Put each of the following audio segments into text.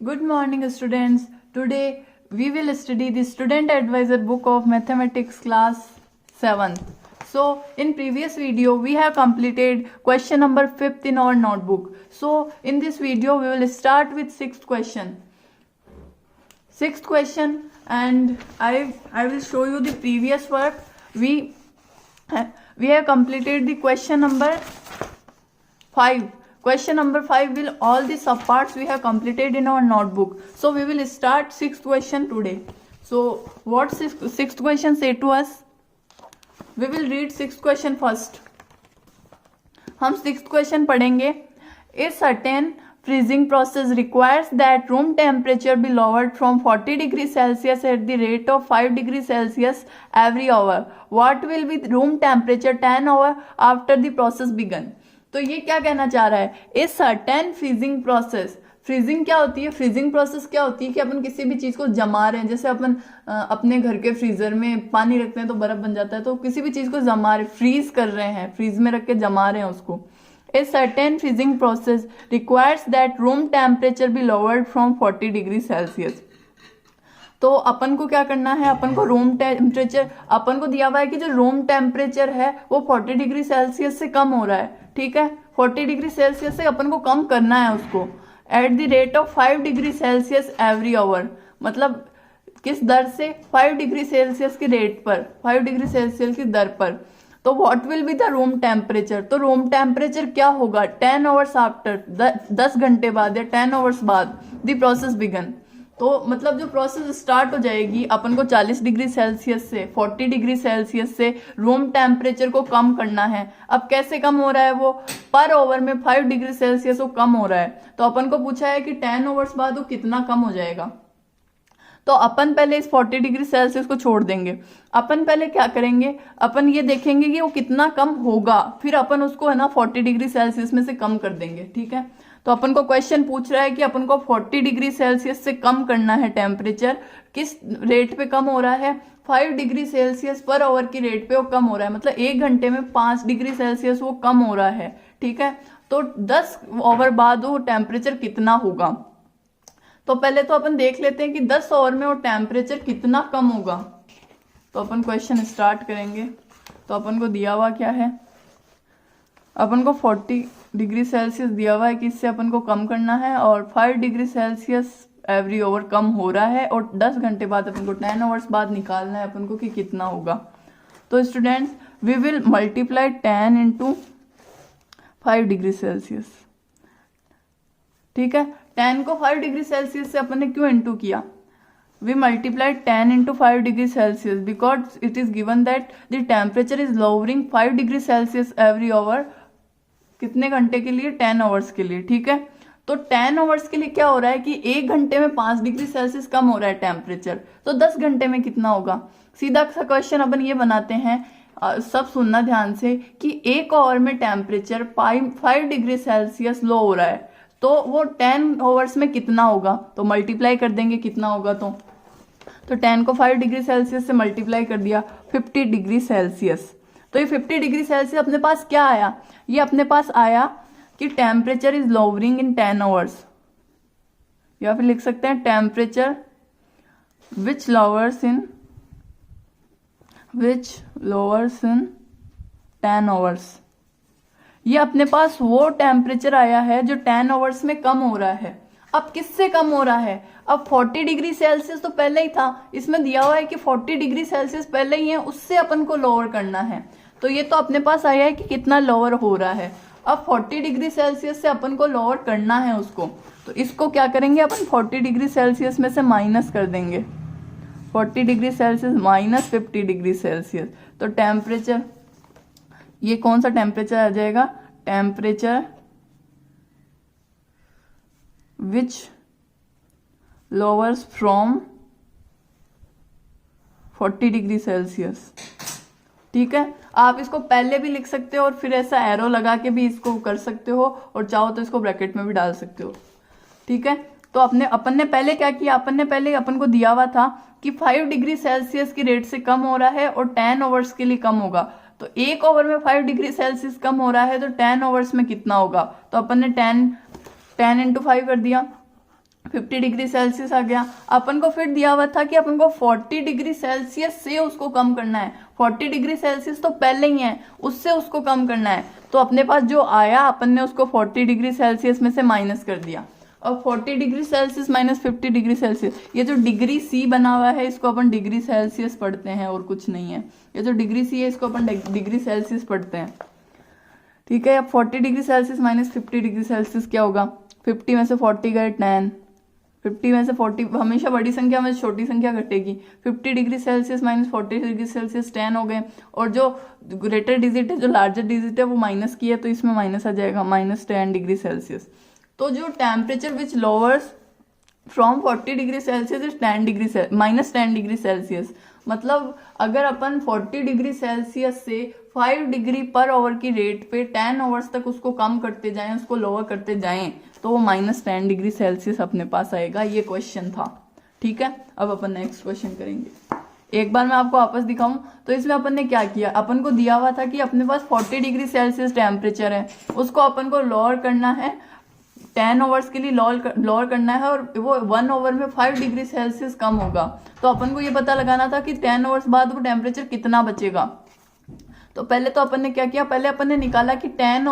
Good morning, students. Today we will study the Student Advisor book of Mathematics class 7th. So in previous video we have completed question number 5th in our notebook. So in this video we will start with 6th question. 6th question, and I will show you the previous work. We have completed the question number 5. Question number 5 will all the subparts we have completed in our notebook. So we will start 6th question today. So what 6th question say to us? We will read 6th question first. हम 6th question पढ़ेंगे. A certain freezing process requires that room temperature be lowered from 40 degrees Celsius at the rate of 5 degrees Celsius every hour. What will be the room temperature 10 hours after the process begun? तो ये क्या कहना चाह रहा है? ए certain freezing process. Freezing क्या होती है? फ्रीजिंग प्रोसेस क्या होती है कि अपन किसी भी चीज को जमा रहे हैं. जैसे अपन अपने घर के फ्रीजर में पानी रखते हैं तो बर्फ बन जाता है, तो किसी भी चीज को जमा रहे, फ्रीज कर रहे हैं, फ्रीज में रख के जमा रहे हैं उसको. A certain freezing process requires that room temperature be lowered from 40 degree Celsius. तो अपन को क्या करना है? अपन को रूम टेम्परेचर, अपन को दिया हुआ है कि जो रूम टेम्परेचर है वो 40 डिग्री सेल्सियस से कम हो रहा है. ठीक है, 40 डिग्री सेल्सियस से अपन को कम करना है उसको at the rate of 5 degree Celsius every hour. मतलब किस दर से? 5 डिग्री सेल्सियस की रेट पर, 5 डिग्री सेल्सियस की दर पर. तो what will be the room temperature? तो रूम टेम्परेचर क्या होगा? 10 आवर्स आफ्टर, 10 घंटे बाद या 10 आवर्स बाद द प्रोसेस बिगन. तो मतलब जो प्रोसेस स्टार्ट हो जाएगी, अपन को 40 डिग्री सेल्सियस से 40 डिग्री सेल्सियस से रूम टेम्परेचर को कम करना है. अब कैसे कम हो रहा है? वो पर ओवर में 5 डिग्री सेल्सियस वो कम हो रहा है. तो अपन को पूछा है कि 10 ओवर्स बाद वो कितना कम हो जाएगा. तो अपन पहले इस 40 डिग्री सेल्सियस को छोड़ देंगे. अपन पहले क्या करेंगे? अपन ये देखेंगे कि वो कितना कम होगा, फिर अपन उसको है ना 40 डिग्री सेल्सियस में से कम कर देंगे. ठीक है, तो अपन को क्वेश्चन पूछ रहा है कि अपन को 40 डिग्री सेल्सियस से कम करना है टेम्परेचर. किस रेट पे कम हो रहा है? 5 डिग्री सेल्सियस पर आवर की रेट पे वो कम हो रहा है. मतलब 1 घंटे में 5 डिग्री सेल्सियस वो कम हो रहा है. ठीक है, तो 10 आवर बाद वो टेम्परेचर कितना होगा? तो पहले तो अपन देख लेते हैं कि 10 आवर में वो टेम्परेचर कितना कम होगा. तो अपन क्वेश्चन स्टार्ट करेंगे. तो अपन को दिया हुआ क्या है? अपन को 40 डिग्री सेल्सियस दिया हुआ है कि इससे अपन को कम करना है, और 5 डिग्री सेल्सियस एवरी ओवर कम हो रहा है, और 10 घंटे बाद अपन को 10 आवर्स बाद निकालना है अपन को कि कितना होगा. तो students, we will multiply 10 into 5 degree Celsius. ठीक है, 10 को 5 डिग्री सेल्सियस से अपन ने क्यों इंटू किया? We multiplied 10 into 5 degree Celsius because it is given that the temperature is lowering 5 degree Celsius every hour. कितने घंटे के लिए? 10 आवर्स के लिए. ठीक है, तो 10 आवर्स के लिए क्या हो रहा है कि 1 घंटे में 5 डिग्री सेल्सियस कम हो रहा है टेम्परेचर. तो 10 घंटे में कितना होगा? सीधा सा क्वेश्चन अपन ये बनाते हैं. सब सुनना ध्यान से कि 1 आवर में टेम्परेचर 5 डिग्री सेल्सियस लो हो रहा है, तो वो 10 आवर्स में कितना होगा? तो मल्टीप्लाई कर देंगे कितना होगा. तो 10 को 5 डिग्री सेल्सियस से मल्टीप्लाई कर दिया, 50 डिग्री सेल्सियस. तो ये 50 डिग्री सेल्सियस अपने पास क्या आया? ये अपने पास आया कि temperature is lowering in 10 hours, या फिर लिख सकते हैं temperature which lowers in 10 hours. ये अपने पास वो टेम्परेचर आया है जो 10 आवर्स में कम हो रहा है. अब किससे कम हो रहा है? अब 40 डिग्री सेल्सियस तो पहले ही था, इसमें दिया हुआ है कि 40 डिग्री सेल्सियस पहले ही है, उससे अपन को लोअर करना है. तो ये तो अपने पास आया है कि कितना लोअर हो रहा है. अब 40 डिग्री सेल्सियस से अपन को लोअर करना है उसको. तो इसको क्या करेंगे? अपन 40 डिग्री सेल्सियस में से माइनस कर देंगे. 40 degree Celsius minus 50 degree Celsius. तो टेम्परेचर, ये कौन सा टेम्परेचर आ जाएगा? Temperature which lowers from 40 degree Celsius. ठीक है, आप इसको पहले भी लिख सकते हो और फिर ऐसा एरो लगा के भी इसको कर सकते हो, और चाहो तो इसको ब्रैकेट में भी डाल सकते हो. ठीक है, तो अपन ने पहले क्या किया? अपन को दिया हुआ था कि 5 डिग्री सेल्सियस की रेट से कम हो रहा है और 10 आवर्स के लिए कम होगा. तो 1 ओवर में 5 डिग्री सेल्सियस कम हो रहा है, तो 10 आवर्स में कितना होगा? तो अपन ने 10 इंटू 5 कर दिया. 50 डिग्री सेल्सियस आ गया। अपन को फिर दिया हुआ था कि अपन को 40 डिग्री सेल्सियस से उसको कम करना है। 40 डिग्री सेल्सियस तो पहले ही है, उससे उसको कम करना है। तो अपने पास जो आया अपन ने उसको 40 डिग्री सेल्सियस में से माइनस कर दिया। और 40 degree Celsius minus 50 degree Celsius, ये जो डिग्री सी बना हुआ है इसको अपन डिग्री सेल्सियस पढ़ते हैं और कुछ नहीं है। ये जो डिग्री सी है इसको अपन डिग्री सेल्सियस पढ़ते हैं, ठीक है। अब 40 degree Celsius minus 50 degree Celsius क्या होगा? 50 में से 40 गए 10, 50 में से 40, हमेशा बड़ी संख्या में छोटी संख्या घटेगी। 50 degree Celsius minus 40 degree Celsius 10 हो गए। और जो ग्रेटर डिजिट है, जो लार्जर डिजिट है वो माइनस की है, तो इसमें माइनस आ जाएगा, माइनस 10 डिग्री सेल्सियस। तो जो temperature which lowers from 40 degree Celsius is 10 degree minus 10 degree Celsius. मतलब अगर अपन 40 डिग्री सेल्सियस से 5 डिग्री पर आवर की रेट पे 10 आवर्स तक उसको कम करते जाएं, उसको लोअर करते जाएं, तो वो माइनस 10 डिग्री सेल्सियस अपने पास आएगा। ये क्वेश्चन था, ठीक है। अब अपन नेक्स्ट क्वेश्चन करेंगे। एक बार मैं आपको वापस दिखाऊं तो इसमें अपन ने क्या किया, अपन को दिया हुआ था कि अपने पास 40 डिग्री सेल्सियस टेम्परेचर है, उसको अपन को लोअर करना है, 10 आवर्स के लिए लोअर करना है, और वो 1 आवर में 5 डिग्री सेल्सियस कम होगा। तो अपन को ये पता लगाना था कि 10 आवर्स बाद वो टेम्परेचर कितना बचेगा। तो पहले तो अपन ने क्या किया, पहले अपन ने निकाला कि 10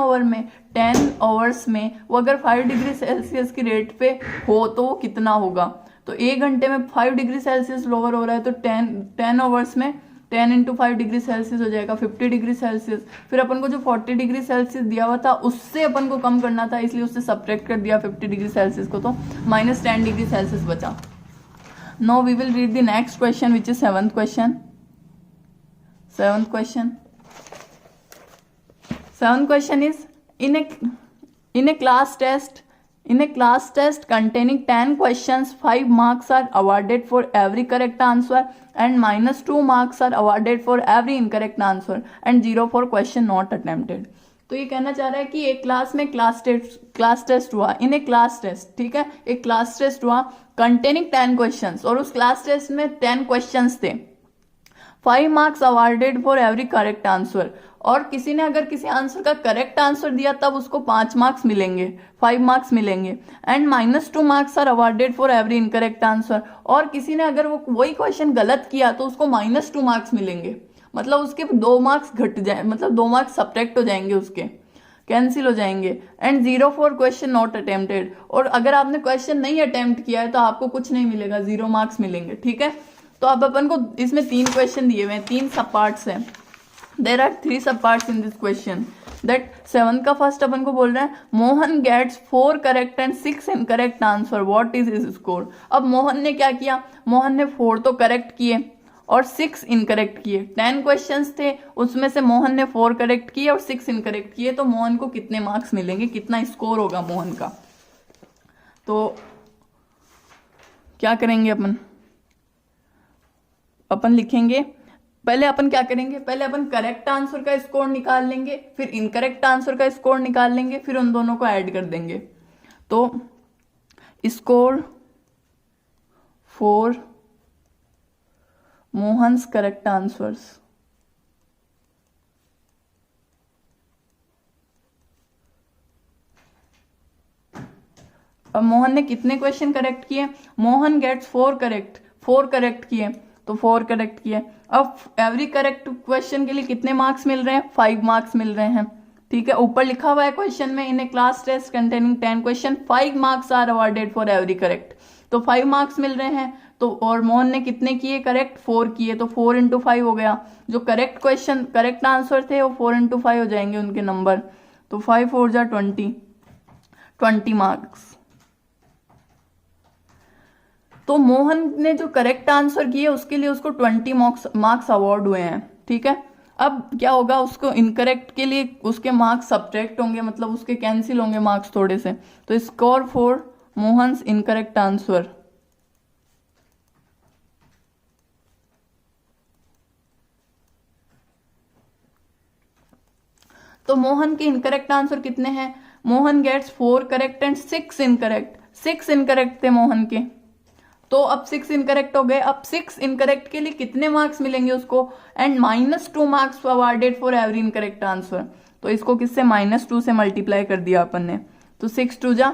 आवर्स में वो अगर 5 डिग्री सेल्सियस की रेट पे हो तो वो कितना होगा। तो 1 घंटे में 5 डिग्री सेल्सियस लोअर हो रहा है, तो 10 आवर्स में 10 इंटू 5 डिग्री सेल्सियस हो जाएगा 50 डिग्री सेल्सियस। फिर अपन को जो 40 डिग्री सेल्सियस दिया हुआ था उससे अपन को कम करना था, इसलिए उससे सब्ट्रैक्ट कर दिया 50 डिग्री सेल्सियस को, तो माइनस 10 डिग्री सेल्सियस बचा। Now we will read the next question which is seventh question. Seventh question is, in a class test containing 10 questions, 5 marks are awarded for every correct answer and minus 2 marks are awarded for every incorrect answer and 0 for question not attempted. तो ये कहना चाह रहा है कि एक class में class test हुआ, इन ए क्लास टेस्ट, ठीक है, एक क्लास टेस्ट हुआ कंटेनिंग 10 क्वेश्चंस, और उस क्लास टेस्ट में 10 क्वेश्चंस थे। 5 marks awarded for every correct answer, और किसी ने अगर किसी आंसर का करेक्ट आंसर दिया तब उसको 5 मार्क्स मिलेंगे, 5 मार्क्स मिलेंगे। And minus 2 marks are awarded for every incorrect answer, और किसी ने अगर वो वही क्वेश्चन गलत किया तो उसको माइनस 2 मार्क्स मिलेंगे। मतलब उसके 2 मार्क्स घट जाए, मतलब 2 मार्क्स सब्ट्रैक्ट हो जाएंगे, उसके कैंसिल हो जाएंगे। And 0 for question not attempted, और अगर आपने क्वेश्चन नहीं अटेम्प्ट किया है तो आपको कुछ नहीं मिलेगा, 0 मार्क्स मिलेंगे, ठीक है। तो अब अपन को इसमें 3 क्वेश्चन दिए हुए हैं, 3 सब पार्ट्स हैं। देर are 3 sub parts in this question. That 7 का फर्स्ट अपन को बोल रहा है Mohan gets 4 correct and 6 incorrect answer, what is his score. अब मोहन ने क्या किया, मोहन ने 4 तो करेक्ट किए और 6 इनकरेक्ट किए। 10 क्वेश्चंस थे, उसमें से मोहन ने 4 करेक्ट किए और 6 इनकरेक्ट किए, तो मोहन को कितने मार्क्स मिलेंगे, कितना स्कोर होगा मोहन का। तो क्या करेंगे अपन लिखेंगे, पहले अपन क्या करेंगे, पहले अपन करेक्ट आंसर का स्कोर निकाल लेंगे, फिर इनकरेक्ट आंसर का स्कोर निकाल लेंगे, फिर उन दोनों को ऐड कर देंगे। तो score for Mohan's correct answers, अब मोहन ने कितने क्वेश्चन करेक्ट किए, मोहन गेट्स 4 करेक्ट किए, तो 4 करेक्ट किए। अब एवरी करेक्ट क्वेश्चन के लिए कितने मार्क्स मिल रहे हैं, 5 मार्क्स मिल रहे हैं, ठीक है। ऊपर लिखा हुआ है क्वेश्चन में, in a class test containing 10 question 5 marks are awarded for every correct, तो 5 मार्क्स मिल रहे हैं। तो और मोहन ने कितने किए करेक्ट, 4 किए, तो 4 इंटू 5 हो गया। जो करेक्ट क्वेश्चन करेक्ट आंसर थे वो 4 इंटू 5 हो जाएंगे उनके नंबर, तो 5 4 जा 20 मार्क्स। तो मोहन ने जो करेक्ट आंसर किए उसके लिए उसको 20 मार्क्स अवार्ड हुए हैं, ठीक है। अब क्या होगा, उसको इनकरेक्ट के लिए उसके मार्क्स सब्ट्रैक्ट होंगे, मतलब उसके कैंसिल होंगे मार्क्स थोड़े से। तो score for Mohan's incorrect answer, तो मोहन के इनकरेक्ट आंसर कितने हैं, Mohan gets 4 correct and 6 incorrect, 6 incorrect थे मोहन के, तो अब 6 इनकरेक्ट हो गए। अब 6 इनकरेक्ट के लिए कितने मार्क्स मिलेंगे उसको, and -2 marks awarded for every incorrect answer, तो इसको किससे -2 से मल्टीप्लाई कर दिया अपन ने, तो 6 2 जा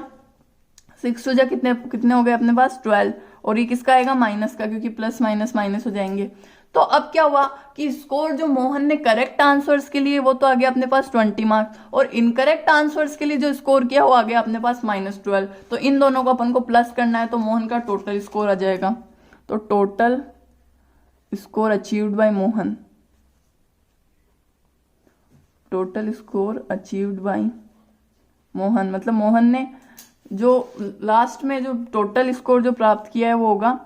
6 टू जा कितने कितने हो गए अपने पास 12, और ये किसका आएगा माइनस का, क्योंकि प्लस माइनस माइनस हो जाएंगे। तो अब क्या हुआ कि स्कोर जो मोहन ने करेक्ट आंसर्स के लिए वो तो आ गया अपने पास 20 मार्क्स, और इनकरेक्ट आंसर्स के लिए जो स्कोर किया वो आ गया अपने पास -12। तो इन दोनों को अपन को प्लस करना है, तो मोहन का टोटल स्कोर आ जाएगा। तो total score achieved bye Mohan, total score achieved bye Mohan, मतलब मोहन ने जो लास्ट में जो टोटल स्कोर जो प्राप्त किया है वो होगा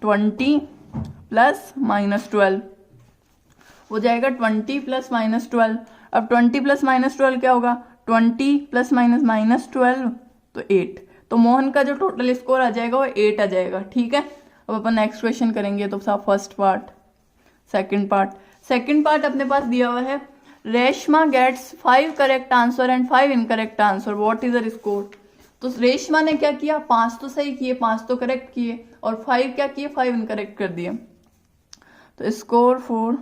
20 प्लस -12, हो जाएगा 20 प्लस -12। अब 20 प्लस -12 क्या होगा, 20 प्लस -12 तो 8। तो मोहन का जो टोटल स्कोर आ जाएगा वो 8 आ जाएगा। ठीक है, अब अपन नेक्स्ट क्वेश्चन करेंगे। तो साहब फर्स्ट पार्ट, सेकंड पार्ट अपने पास दिया हुआ है, Reshma gets 5 correct answer and 5 incorrect answer, what is the score. तो रेशमा ने क्या किया, 5 तो सही किए, 5 तो करेक्ट किए, और 5 क्या किए, 5 इनकरेक्ट कर दिए। तो स्कोर फॉर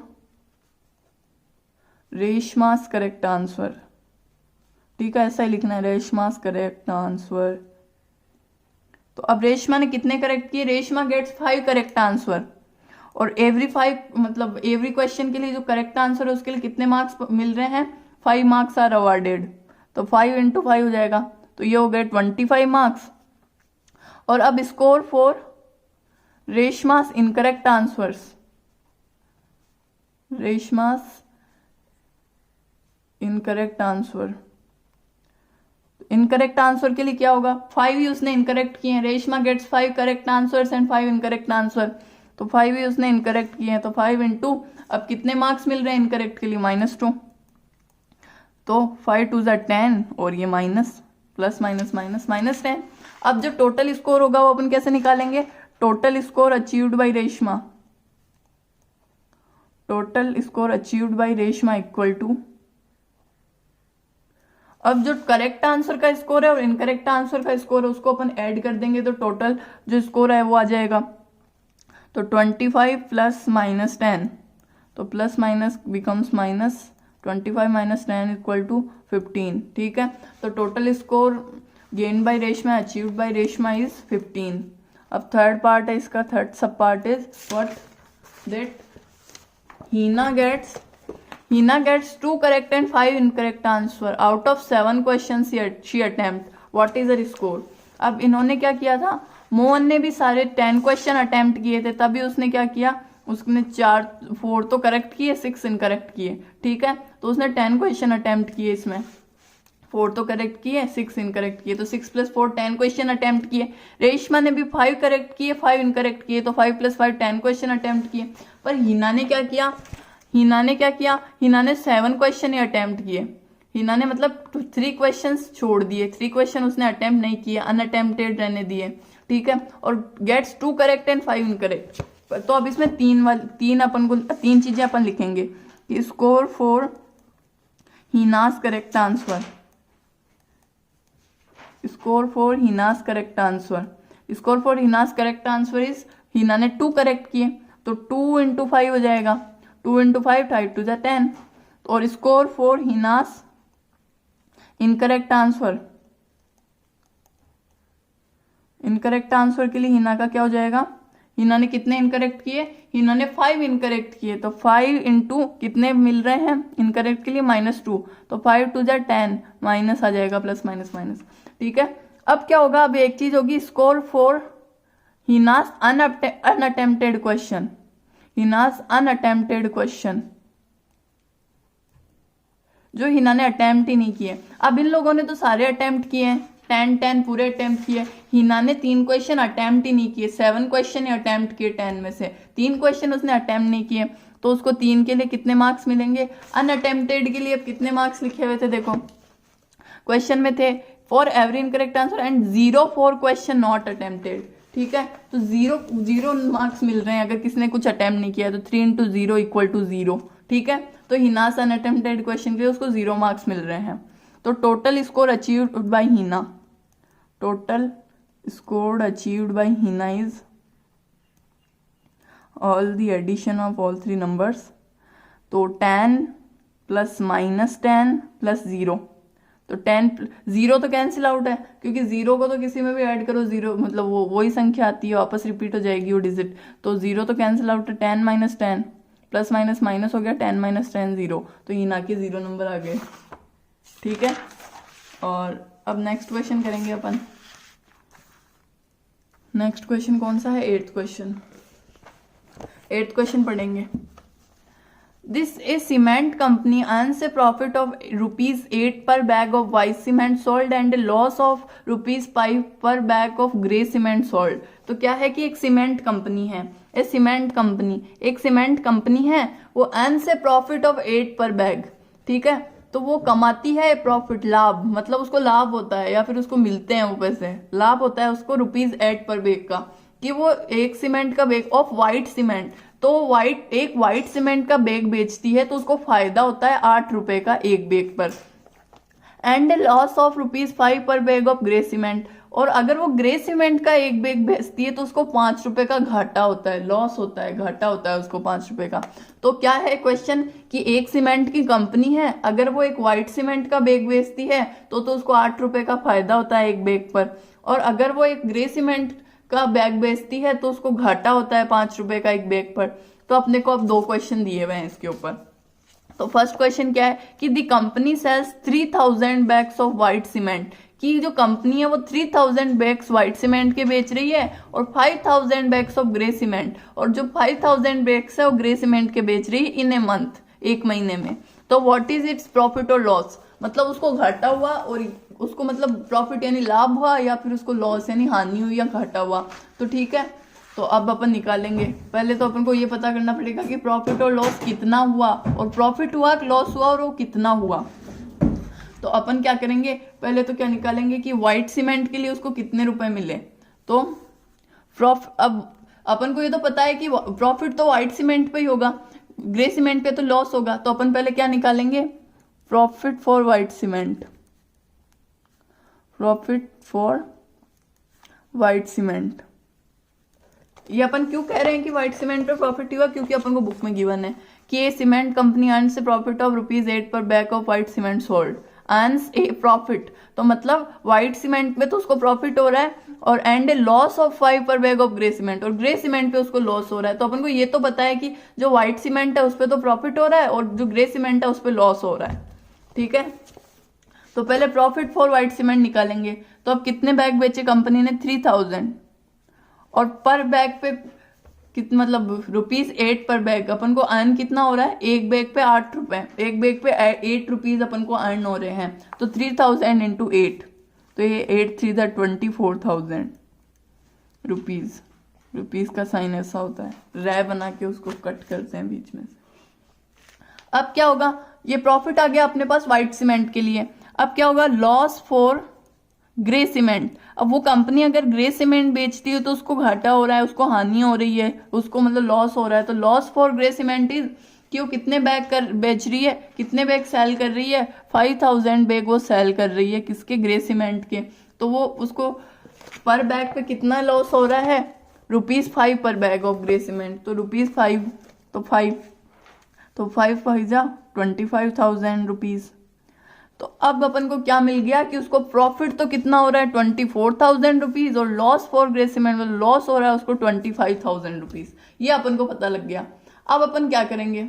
रेशमास करेक्ट आंसर, ठीक है, ऐसा ही लिखना है, रेशमास करेक्ट आंसर। तो अब रेशमा ने कितने करेक्ट किए, रेशमा गेट्स 5 करेक्ट आंसर, और एवरी 5 मतलब एवरी क्वेश्चन के लिए जो करेक्ट आंसर है उसके लिए कितने मार्क्स मिल रहे हैं, 5 मार्क्स आर अवॉर्डेड। तो 5 × 5 हो जाएगा, तो ये हो गए 25 मार्क्स। और अब score for Reshma's incorrect answers, Reshma's incorrect answer, incorrect answer के लिए क्या होगा, 5 ही उसने इनकरेक्ट किए हैं, Reshma gets 5 correct answers and 5 incorrect answer, तो 5 ही उसने इनकरेक्ट किए हैं, तो 5 × अब कितने मार्क्स मिल रहे हैं इनकरेक्ट के लिए, -2। तो 5 × 2 = 10, और ये माइनस प्लस माइनस माइनस -10। अब जो टोटल स्कोर होगा वो अपन कैसे निकालेंगे, total score achieved by Reshma, total score achieved by Reshma equal to, अब जो करेक्ट आंसर का स्कोर है और इनकरेक्ट आंसर का स्कोर है उसको अपन ऐड कर देंगे, तो टोटल जो स्कोर है वो आ जाएगा। तो 25 प्लस -10, तो plus minus becomes minus, 25 - 10 equal to 15। ठीक है, तो total score gain by Reshma achieved by Reshma is 15। अब थर्ड पार्ट है इसका, third sub part is what, that Hina gets 2 correct and 5 incorrect answer out of 7 questions she attempt. What is her score? अब इन्होंने क्या किया था, मोहन ने भी सारे 10 क्वेश्चन अटेम्प्ट किए थे, तभी उसने क्या किया, उसने 4 तो करेक्ट किए, 6 इनकरेक्ट किए। ठीक है, तो उसने 10 क्वेश्चन अटेम्प्ट किए, इसमें 4 तो करेक्ट किए, 6 इनकरेक्ट किए, तो 6 + 4 10 क्वेश्चन अटेम्प्ट किए। रेशमा ने भी 5 करेक्ट किए, 5 इनकरेक्ट किए, तो 5 + 5 10 क्वेश्चन अटेम्प्ट किए। पर हिना ने क्या किया, हिना ने 7 क्वेश्चन ही अटेम्प्ट किए। हिना ने मतलब 3 क्वेश्चंस छोड़ दिए, 3 क्वेश्चन उसने अटेम्प्ट नहीं किए, अनअटेम्प्टेड रहने दिए। ठीक है, और गेट्स 2 करेक्ट एंड 5 इनकरेक्ट। तो अब इसमें तीन चीजें अपन लिखेंगे कि score for Hina's correct answer, score for Hina's correct answer, score for Hina's correct answer is, Hina ने 2 करेक्ट किए, तो 2 × 5 हो जाएगा, 2 × 5 5 × 2 = 10। और score for Hina's incorrect answer, incorrect answer के लिए हिना का क्या हो जाएगा, हिना ने कितने इनकरेक्ट किए, हिना ने 5 इनकरेक्ट किए, तो 5 × कितने मिल रहे हैं इनकरेक्ट के लिए, -2, तो 5 × 2 = 10, माइनस आ जाएगा, प्लस माइनस माइनस। ठीक है, अब क्या होगा, अब एक चीज होगी, score for Hina's unattempted question, Hina's unattempted question, जो हिना ने अटेम्प्ट ही नहीं किए। अब इन लोगों ने तो सारे अटेम्प्ट किए हैं, 10 पूरे अटेम्प्ट किए, हिना ने 3 क्वेश्चन अटेम्प्ट ही नहीं किए, 7 क्वेश्चन ही अटेम्प्ट किए 10 में से, 3 क्वेश्चन उसने अटेम्प्ट नहीं किए, तो उसको 3 के लिए कितने मार्क्स मिलेंगे, अनअटेम्प्टेड के लिए अब कितने मार्क्स लिखे हुए थे, देखो क्वेश्चन में थे for every incorrect answer and 0 for question not attempted. ठीक है, तो 0 मार्क्स मिल रहे हैं अगर किसने कुछ अटेम्प्ट नहीं किया, तो 3 × 0 = 0। ठीक है, तो हिनास अनअटेम्प्टेड क्वेश्चन के लिए उसको 0 मार्क्स मिल रहे हैं। तो total score achieved by Hina, total score achieved by Hina is all the addition of all 3 numbers, तो 10 + -10 + 0, तो तो 10 0 तो कैंसिल आउट है, क्योंकि 0 को तो किसी में भी ऐड करो 0 मतलब वो वही संख्या आती है, वापस रिपीट हो जाएगी वो डिजिट। तो 0 तो कैंसिल आउट है, 10 माइनस 10 प्लस माइनस माइनस हो गया, 10 माइनस 10 0, तो ये ना कि 0 नंबर आ गए। ठीक है, और अब नेक्स्ट क्वेश्चन करेंगे अपन। नेक्स्ट क्वेश्चन कौन सा है? 8th question. 8th क्वेश्चन पढ़ेंगे। This a cement company earns a profit of ₹8 per bag of white cement sold and a loss of ₹5 per bag of grey cement sold। तो क्या है कि एक सीमेंट कंपनी है, ए सीमेंट कंपनी, एक cement company है, वो earns a profit of 8 पर बैग। ठीक है, तो वो कमाती है प्रॉफिट, लाभ, मतलब उसको लाभ होता है या फिर उसको मिलते हैं वो पैसे, लाभ होता है उसको ₹8 पर बैग का, कि वो एक सीमेंट का बैग ऑफ व्हाइट सीमेंट, तो एक व्हाइट सीमेंट का बैग बेचती है तो उसको फायदा होता है ₹8 का एक बैग पर, एंड लॉस ऑफ ₹5 पर बैग ऑफ ग्रे सीमेंट। और अगर वो ग्रे सीमेंट का एक बैग बेचती है तो उसको ₹5 का घाटा होता है, लॉस होता है, घाटा होता है उसको ₹5 का। तो क्या है क्वेश्चन कि एक सीमेंट की कंपनी है, अगर वो एक व्हाइट सीमेंट का बैग बेचती है तो उसको ₹8 का फायदा होता है एक बैग पर, और अगर वो एक ग्रे सीमेंट का बैग बेचती है तो उसको घाटा होता है ₹5 का एक बैग पर। तो अपने को अब 2 क्वेश्चन दिए हुए हैं इसके ऊपर। तो फर्स्ट क्वेश्चन क्या है कि the company sales 3000 bags of white cement, कि जो कंपनी है वो 3000 बैग्स व्हाइट सीमेंट के बेच रही है और 5000 बैग्स ऑफ ग्रे सीमेंट, और जो 5000 बैग्स है वो ग्रे सीमेंट के बेच रही है इन ए मंथ, एक महीने में। तो व्हाट इज इट्स प्रॉफिट और लॉस, मतलब उसको घाटा हुआ और उसको मतलब प्रॉफिट यानी लाभ हुआ, या फिर उसको लॉस यानी हानि हुई या घाटा हुआ। तो ठीक है, तो अब अपन निकालेंगे। पहले तो अपन को ये पता करना पड़ेगा कि प्रॉफिट और लॉस कितना हुआ, और प्रॉफिट हुआ लॉस हुआ और वो कितना हुआ। तो अपन क्या करेंगे, पहले तो क्या निकालेंगे कि व्हाइट सीमेंट के लिए उसको कितने रुपए मिले। तो अब अपन को ये तो पता है कि प्रॉफिट तो व्हाइट सीमेंट पे ही होगा, ग्रे सीमेंट पे तो लॉस होगा। तो अपन पहले क्या निकालेंगे, profit for white cement, profit for white cement. ये अपन क्यों कह रहे हैं कि व्हाइट सीमेंट पे प्रॉफिट हुआ, क्योंकि अपन को बुक में गिवन है कि ये cement company earns A profit of ₹8 पर bag of white cement sold, earns A profit, तो मतलब व्हाइट सीमेंट पे तो उसको प्रॉफिट हो रहा है, और एंड ए लॉस ऑफ 5 पर बैग ऑफ ग्रे सीमेंट, और ग्रे सीमेंट पे उसको लॉस हो रहा है। तो अपन को ये तो पता है कि जो व्हाइट सीमेंट है उस पर तो प्रॉफिट हो रहा है और जो ग्रे सीमेंट है उस पर लॉस हो रहा है। ठीक है, तो पहले प्रॉफिट फॉर व्हाइट सीमेंट निकालेंगे। तो अब कितने बैग बेचे कंपनी ने, 3000, और पर बैग पे कितना मतलब ₹8 पर बैग, अपन को अर्न कितना हो रहा है, एक बैग पे ₹8, एक बैग पे ₹8 अपन को अर्न हो रहे हैं। तो 3000 इंटू 8, तो ये 8 3 24,000 रुपीज, रुपीज का साइन ऐसा होता है, रै बना के उसको कट करते हैं बीच में से। अब क्या होगा, ये प्रॉफिट आ गया अपने पास व्हाइट सीमेंट के लिए। अब क्या होगा, लॉस फॉर ग्रे सीमेंट। अब वो कंपनी अगर ग्रे सीमेंट बेचती है तो उसको घाटा हो रहा है, उसको हानि हो रही है, उसको मतलब लॉस हो रहा है। तो loss for grey cement is कि वो कितने बैग बेच रही है, कितने बैग सेल कर रही है, 5000 बैग वो सेल कर रही है, किसके, ग्रे सीमेंट के। तो वो उसको पर बैग पे कितना लॉस हो रहा है, ₹5 पर बैग ऑफ ग्रे सीमेंट। तो ₹5, तो 5 5 जा 25,000 रुपीज। तो अब अपन को क्या मिल गया कि उसको प्रॉफिट तो कितना हो रहा है, 24,000 रुपीज, और लॉस फॉर ग्रे सीमेंट मतलब लॉस हो रहा है उसको 25,000 रुपीज। ये अपन को पता लग गया। अब अपन क्या करेंगे,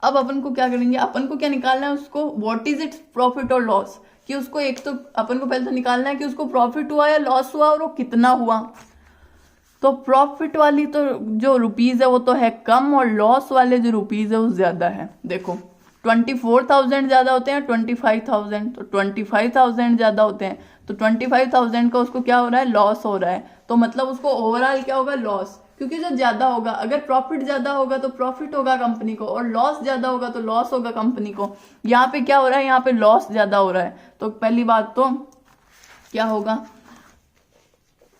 अब अपन को क्या करेंगे, अपन को क्या निकालना है उसको, व्हाट इज इट्स प्रॉफिट और लॉस, कि उसको एक तो अपन को पहले तो निकालना है कि उसको प्रॉफिट हुआ या लॉस हुआ और वो कितना हुआ। तो प्रॉफिट वाली तो जो रुपीज है वो तो है कम, और लॉस वाले जो रुपीज है वो ज्यादा है। देखो 24,000 ज्यादा होते हैं 25,000, तो 25,000 ज्यादा होते हैं, तो 25,000 का उसको क्या हो रहा है, लॉस हो रहा है। तो मतलब उसको ओवरऑल क्या होगा, लॉस, क्योंकि जो ज्यादा होगा, अगर प्रॉफिट ज्यादा होगा तो प्रॉफिट होगा कंपनी को, और लॉस ज्यादा होगा तो लॉस होगा कंपनी को। यहाँ पे क्या हो रहा है, यहाँ पे लॉस ज्यादा हो रहा है। तो पहली बात तो क्या होगा,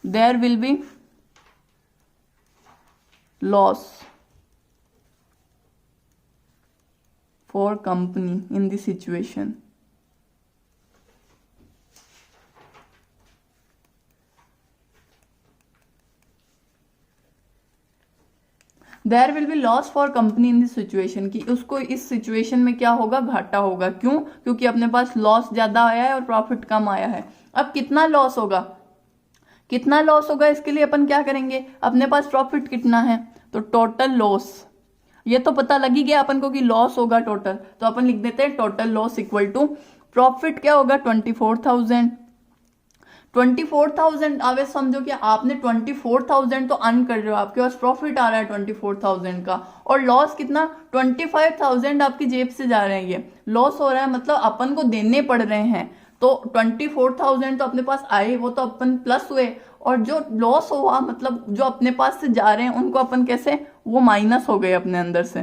there will be loss for company in this situation. There will be loss for company in this situation, कि उसको इस सिचुएशन में क्या होगा, घाटा होगा। क्यों? क्योंकि अपने पास लॉस ज्यादा आया है और प्रॉफिट कम आया है। अब कितना लॉस होगा, कितना लॉस होगा, इसके लिए अपन क्या करेंगे, अपने पास प्रॉफिट कितना है, तो टोटल लॉस, ये तो पता लग ही गया अपन को कि लॉस होगा टोटल, तो अपन लिख देते हैं total loss equal to profit क्या होगा 24,000। 24,000 अब समझो कि आपने 24,000 तो अर्न कर रहे हो, आपके पास प्रॉफिट आ रहा है 24,000 का, और लॉस कितना 25,000 आपकी जेब से जा रहे हैं, ये लॉस हो रहा है, मतलब अपन को देने पड़ रहे हैं। तो 24,000 तो अपने पास आए, वो तो अपन प्लस हुए, और जो लॉस हुआ मतलब जो अपने पास से जा रहे हैं उनको अपन कैसे, वो माइनस हो गए अपने अंदर से।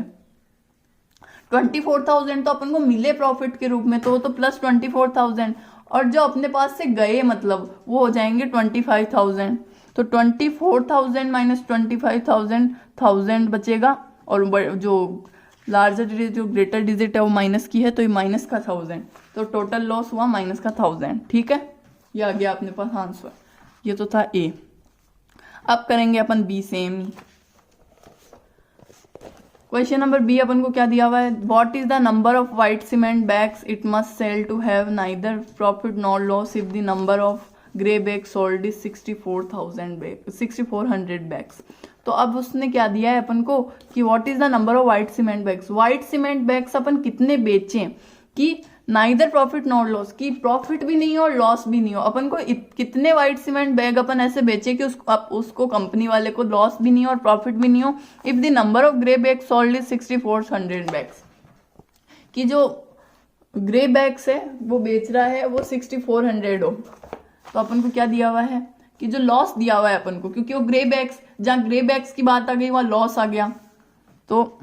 24,000 तो अपन को मिले प्रॉफिट के रूप में, तो वो तो प्लस 24,000, और जो अपने पास से गए मतलब वो हो जाएंगे 25,000। तो 24,000 माइनस 25,000 1000 बचेगा, और जो लार्जर डिजिट जो ग्रेटर डिजिट है वो माइनस की है, तो ये माइनस का 1000, तो टोटल लॉस हुआ माइनस का 1000। ठीक है, ये आ गया अपने पास आंसर। ये तो था ए। अब करेंगे अपन बी सेम ही। क्वेश्चन नंबर बी अपन को क्या दिया हुआ है, what is the number of white cement bags it must sell to have neither profit nor loss if the number of grey bag sold is 6400 bags. तो अब उसने क्या दिया है अपन को कि what is the number of white cement bags, white cement bags अपन कितने बेचें कि नाइदर प्रॉफिट नॉर लॉस, की प्रॉफिट भी नहीं हो और लॉस भी नहीं हो। अपन को कितने व्हाइट सीमेंट बैग अपन ऐसे बेचे कि उसको कंपनी वाले को लॉस भी नहीं हो और प्रॉफिट भी नहीं हो। If the number of grey bag sold is 6400 bags, कि जो ग्रे बैग्स है वो बेच रहा है वो 6400 हो, तो अपन को क्या दिया हुआ है कि जो लॉस दिया हुआ है अपन को, क्योंकि वो ग्रे बैग्स, जहां ग्रे बैग्स की बात आ गई वहां लॉस आ गया, तो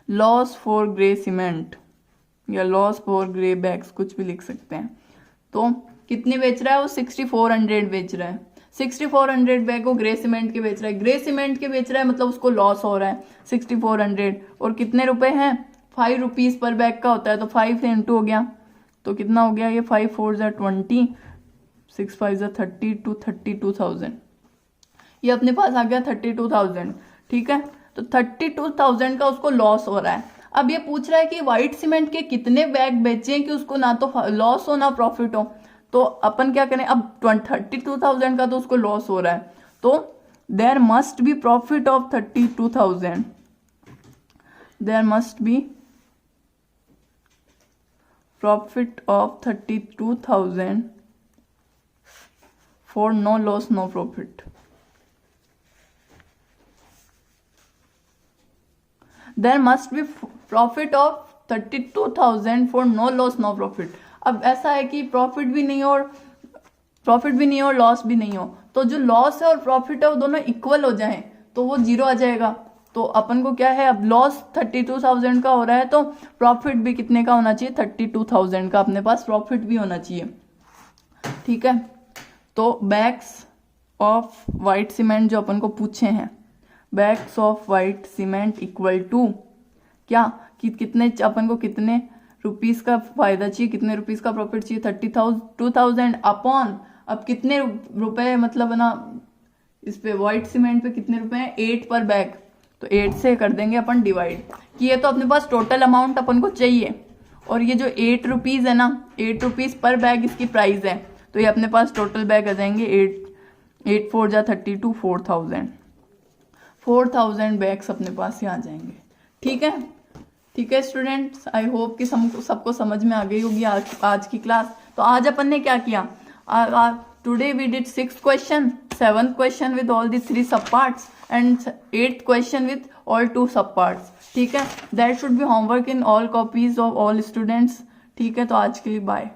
लॉस फॉर ग्रे सीमेंट या लॉस फॉर ग्रे बैग्स कुछ भी लिख सकते हैं। तो कितने बेच रहा है वो 6400 बेच रहा है, 6400 बैग वो ग्रे सीमेंट के बेच रहा है, ग्रे सीमेंट के बेच रहा है मतलब उसको लॉस हो रहा है 6400, और कितने रुपए हैं 5 रुपीज पर बैग का होता है, तो 5 से इंटू हो गया, तो कितना हो गया ये 5 4 20, 6 5 30 to 32,000, ये अपने पास आ गया 32,000। ठीक है, तो 32,000 का उसको लॉस हो रहा है। अब ये पूछ रहा है कि व्हाइट सीमेंट के कितने बैग बेचे कि उसको ना तो लॉस हो ना प्रॉफिट हो, तो अपन क्या करें, अब 32,000 का तो उसको लॉस हो रहा है, तो there must be profit of 32,000, there must be profit of 32,000 for no loss no profit. There must be profit of 32,000 for no loss no profit। अब ऐसा है कि प्रॉफिट भी नहीं हो और लॉस भी नहीं हो, तो जो लॉस है और प्रॉफिट है वो दोनों इक्वल हो जाएं तो वो जीरो आ जाएगा। तो अपन को क्या है, अब लॉस 32,000 का हो रहा है तो प्रॉफिट भी कितने का होना चाहिए, 32,000 का अपने पास प्रॉफिट भी होना चाहिए। ठीक है, तो बैग्स ऑफ व्हाइट सीमेंट जो अपन को पूछे हैं, bags of white cement equal to क्या, कि कितने अपन को कितने रुपीस का फायदा चाहिए, कितने रुपीस का प्रॉफिट चाहिए, 32,000 अपॉन, अब कितने रुपए मतलब ना इस पे व्हाइट सीमेंट पे कितने रुपए हैं 8 पर बैग, तो 8 से कर देंगे अपन डिवाइड, कि ये तो अपने पास टोटल अमाउंट अपन को चाहिए, और ये जो 8 रुपीज है ना, 8 रुपीज पर बैग इसकी प्राइस है, तो ये अपने पास टोटल बैग आ जाएंगे 8 4 32 4,000 बैग्स अपने पास ही आ जाएंगे। ठीक है, ठीक है स्टूडेंट्स, आई होप कि सबको समझ में आ गई होगी आज की क्लास। तो आज अपन ने क्या किया, today we did 6th question, 7th question with all the 3 sub parts and 8th question with all 2 sub parts. ठीक है, that should be homework in all copies of all students. ठीक है, तो आज के लिए बाय।